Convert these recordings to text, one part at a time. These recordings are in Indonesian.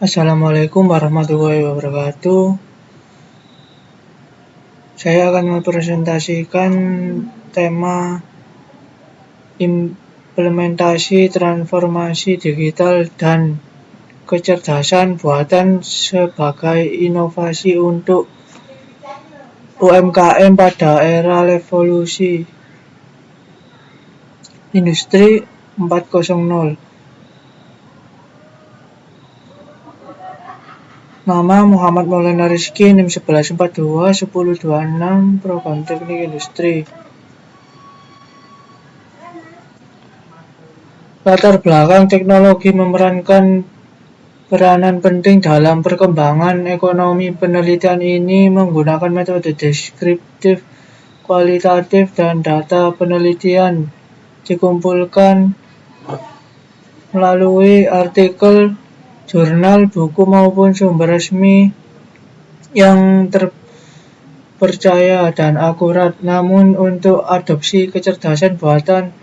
Assalamualaikum warahmatullahi wabarakatuh. Saya akan mempresentasikan tema implementasi transformasi digital dan kecerdasan buatan sebagai inovasi untuk UMKM pada era revolusi Industri 4.0. Nama Muhammad Maulana Rizky, NIM 1142 1026, Program Teknik Industri. Latar belakang teknologi memerankan peranan penting dalam perkembangan ekonomi. Penelitian ini menggunakan metode deskriptif, kualitatif, dan data penelitian dikumpulkan melalui artikel, jurnal, buku, maupun sumber resmi yang terpercaya dan akurat. Namun untuk adopsi kecerdasan buatan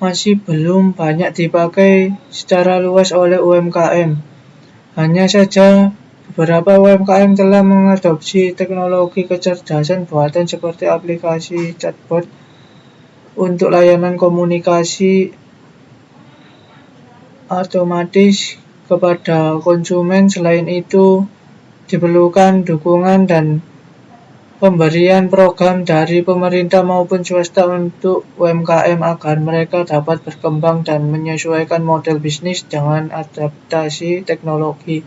masih belum banyak dipakai secara luas oleh UMKM. Hanya saja beberapa UMKM telah mengadopsi teknologi kecerdasan buatan seperti aplikasi chatbot untuk layanan komunikasi otomatis kepada konsumen. Selain itu, diperlukan dukungan dan pemberian program dari pemerintah maupun swasta untuk UMKM agar mereka dapat berkembang dan menyesuaikan model bisnis dengan adaptasi teknologi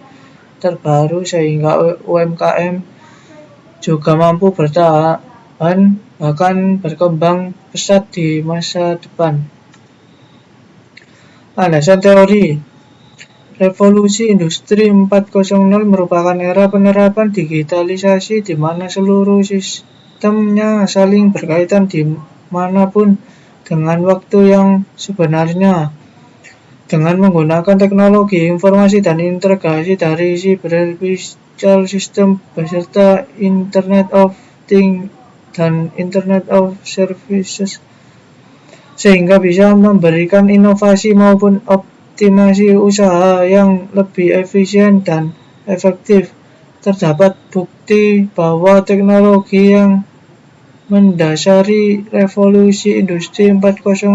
terbaru sehingga UMKM juga mampu bertahan bahkan berkembang pesat di masa depan. Alasan teori. Revolusi Industri 4.0 merupakan era penerapan digitalisasi di mana seluruh sistemnya saling berkaitan dimanapun dengan waktu yang sebenarnya. Dengan menggunakan teknologi informasi dan integrasi dari cyber system beserta Internet of Things dan Internet of Services, sehingga bisa memberikan inovasi maupun optimasi usaha yang lebih efisien dan efektif. Terdapat bukti bahwa teknologi yang mendasari revolusi industri 4.0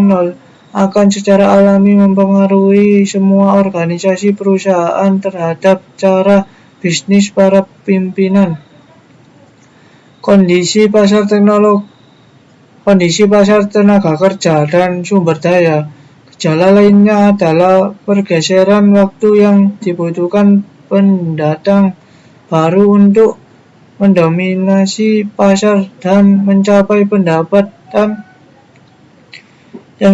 akan secara alami mempengaruhi semua organisasi perusahaan terhadap cara bisnis para pimpinan. Kondisi pasar tenaga kerja dan sumber daya. Gejala lainnya adalah pergeseran waktu yang dibutuhkan pendatang baru untuk mendominasi pasar dan mencapai pendapatan yang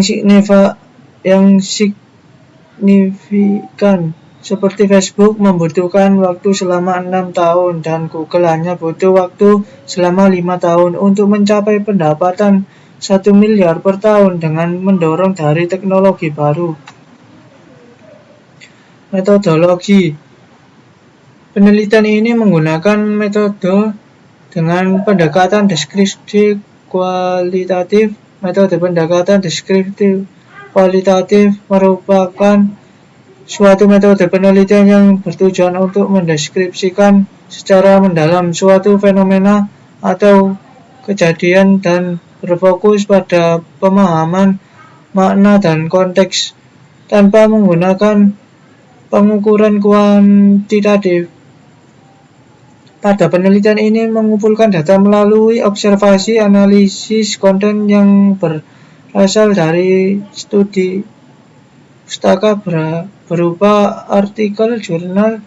signifikan. Seperti Facebook membutuhkan waktu selama 6 tahun dan Google hanya butuh waktu selama 5 tahun untuk mencapai pendapatan 1 miliar per tahun dengan mendorong dari teknologi baru. Metodologi. Penelitian ini menggunakan metode dengan pendekatan deskriptif kualitatif. Metode pendekatan deskriptif kualitatif merupakan suatu metode penelitian yang bertujuan untuk mendeskripsikan secara mendalam suatu fenomena atau kejadian dan berfokus pada pemahaman makna dan konteks tanpa menggunakan pengukuran kuantitatif. Pada penelitian ini mengumpulkan data melalui observasi, analisis konten yang berasal dari studi pustaka berupa artikel, jurnal,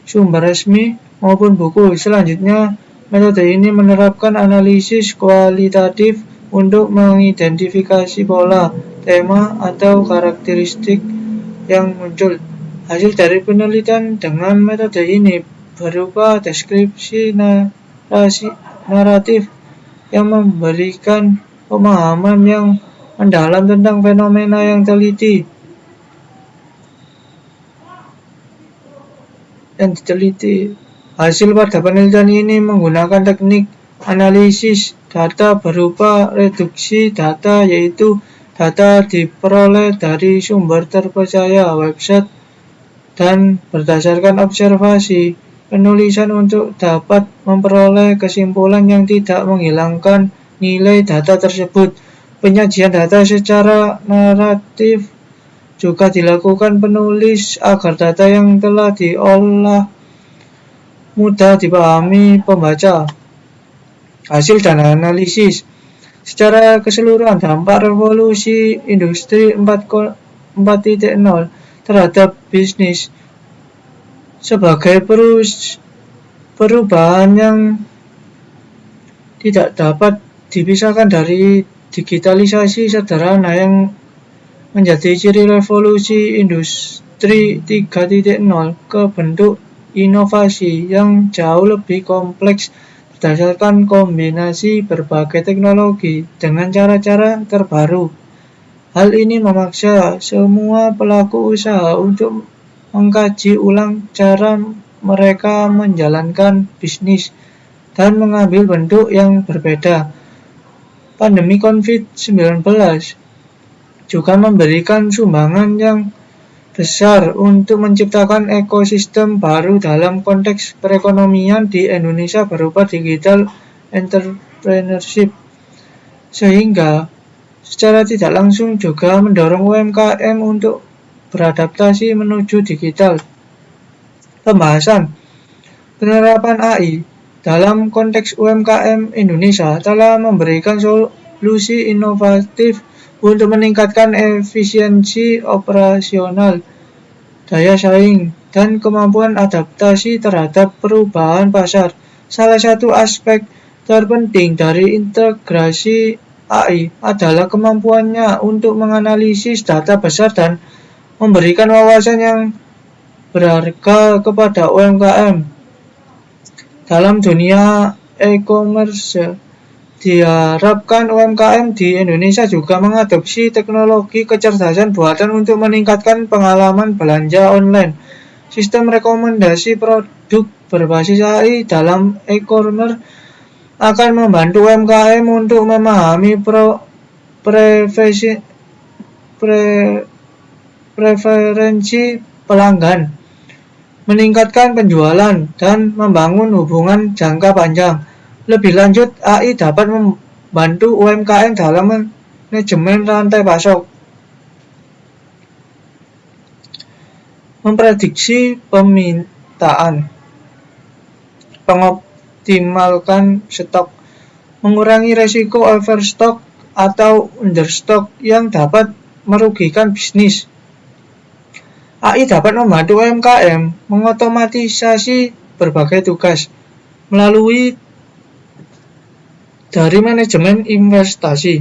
sumber resmi, maupun buku. Selanjutnya, metode ini menerapkan analisis kualitatif untuk mengidentifikasi pola, tema, atau karakteristik yang muncul. Hasil dari penelitian dengan metode ini berupa deskripsi naratif yang memberikan pemahaman yang mendalam tentang fenomena yang diteliti. Hasil pada penelitian ini menggunakan teknik analisis data berupa reduksi data, yaitu data diperoleh dari sumber terpercaya, website, dan berdasarkan observasi, penulisan untuk dapat memperoleh kesimpulan yang tidak menghilangkan nilai data tersebut. Penyajian data secara naratif juga dilakukan penulis agar data yang telah diolah mudah dipahami pembaca. Hasil dan analisis. Secara keseluruhan, dampak revolusi industri 4.0 terhadap bisnis sebagai perubahan yang tidak dapat dipisahkan dari digitalisasi sederhana yang menjadi ciri revolusi industri 3.0 ke bentuk inovasi yang jauh lebih kompleks berdasarkan kombinasi berbagai teknologi dengan cara-cara terbaru. Hal ini memaksa semua pelaku usaha untuk mengkaji ulang cara mereka menjalankan bisnis dan mengambil bentuk yang berbeda. Pandemi COVID-19 juga memberikan sumbangan yang besar untuk menciptakan ekosistem baru dalam konteks perekonomian di Indonesia berupa digital entrepreneurship, sehingga secara tidak langsung juga mendorong UMKM untuk beradaptasi menuju digital. Pembahasan penerapan AI dalam konteks UMKM Indonesia telah memberikan solusi inovatif untuk meningkatkan efisiensi operasional, daya saing, dan kemampuan adaptasi terhadap perubahan pasar. Salah satu aspek terpenting dari integrasi AI adalah kemampuannya untuk menganalisis data besar dan memberikan wawasan yang berharga kepada UMKM. Dalam dunia e-commerce, diharapkan UMKM di Indonesia juga mengadopsi teknologi kecerdasan buatan untuk meningkatkan pengalaman belanja online. Sistem rekomendasi produk berbasis AI dalam e-commerce akan membantu UMKM untuk memahami preferensi pelanggan, meningkatkan penjualan, dan membangun hubungan jangka panjang. Lebih lanjut, AI dapat membantu UMKM dalam manajemen rantai pasok, memprediksi permintaan, mengoptimalkan stok, mengurangi resiko overstock atau understock yang dapat merugikan bisnis. AI dapat membantu UMKM mengotomatisasi berbagai tugas melalui dari manajemen investasi,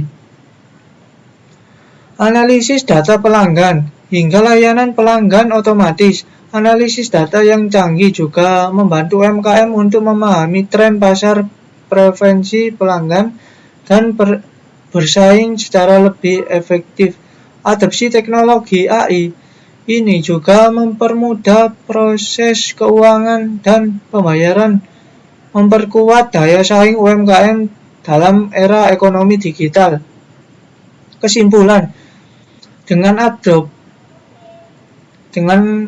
analisis data pelanggan, hingga layanan pelanggan otomatis. Analisis data yang canggih juga membantu UMKM untuk memahami tren pasar, preferensi pelanggan, dan bersaing secara lebih efektif. Adopsi teknologi AI ini juga mempermudah proses keuangan dan pembayaran, memperkuat daya saing UMKM dalam era ekonomi digital. Kesimpulan, dengan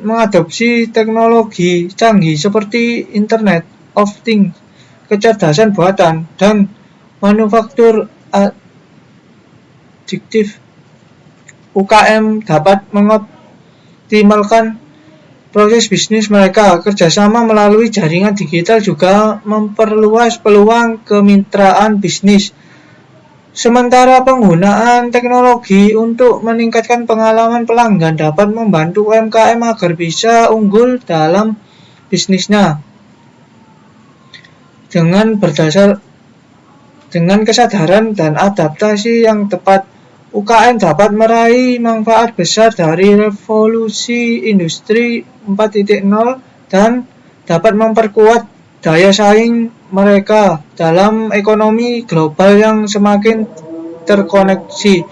mengadopsi teknologi canggih seperti Internet of Things, kecerdasan buatan, dan manufaktur adiktif, UMKM dapat mengoptimalkan proses bisnis mereka. Kerjasama melalui jaringan digital juga memperluas peluang kemitraan bisnis. Sementara penggunaan teknologi untuk meningkatkan pengalaman pelanggan dapat membantu UMKM agar bisa unggul dalam bisnisnya. Dengan kesadaran dan adaptasi yang tepat, UMKM dapat meraih manfaat besar dari revolusi industri 4.0 dan dapat memperkuat daya saing mereka dalam ekonomi global yang semakin terkoneksi.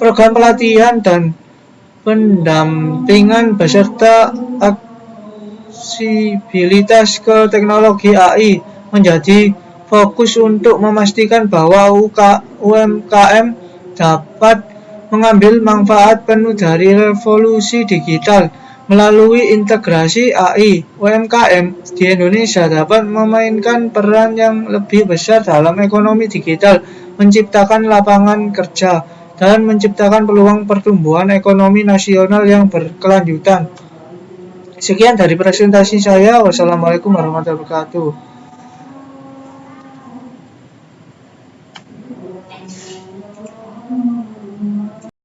Program pelatihan dan pendampingan beserta aksesibilitas ke teknologi AI menjadi fokus untuk memastikan bahwa UMKM dapat mengambil manfaat penuh dari revolusi digital. Melalui integrasi AI, UMKM di Indonesia dapat memainkan peran yang lebih besar dalam ekonomi digital, menciptakan lapangan kerja, dan menciptakan peluang pertumbuhan ekonomi nasional yang berkelanjutan. Sekian dari presentasi saya. Wassalamualaikum warahmatullahi wabarakatuh.